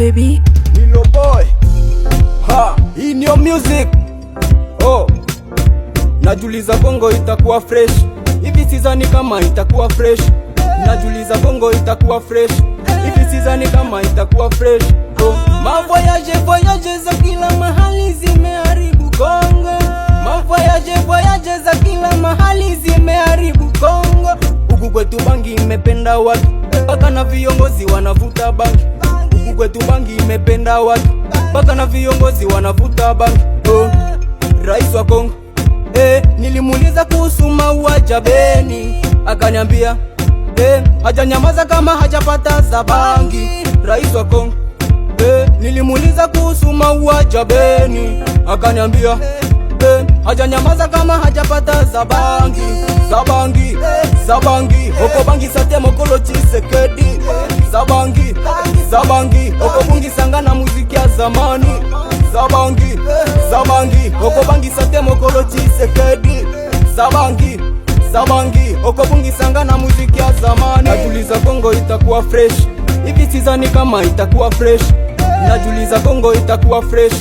baby. Nilo boy. Ha, in your music. Oh. Najuliza bongo itakuwa fresh. Hivi sizani kama itakuwa fresh. Najuliza bongo itakuwa fresh. Hivi sizani kama itakuwa fresh. Oh. Voyage za kila mahali zimeharibu Kongo. Voyage za kila mahali zimeharibu Kongo. Huku kwetu bangi imependa watu, mpaka na viongozi wanavuta bangi. Huku kwetu bangi imependa watu, mpaka na viongozi wanavuta bangi. Oh. Rais wa Kongo nilimuuliza kuhusu mauaji Beni, akaniambia hajanyamaza kama hajapata za bangi. Rais wa Kongo nilimuuliza kuhusu mauaji Beni, akaniambia hajanyamaza kama hajapata za bangi. Za bangi oko bangi sate mokolo Tshisekedi. Za bangi oko bungi sanga na muziki ya zamani. Za bangi oko bangi sate mokolo Tshisekedi. Za bangi oko bungi sanga na muziki ya zamani. Najuliza bongo itakuwa fresh. Hivi sizani kama itakuwa fresh. Najuliza bongo itakuwa fresh.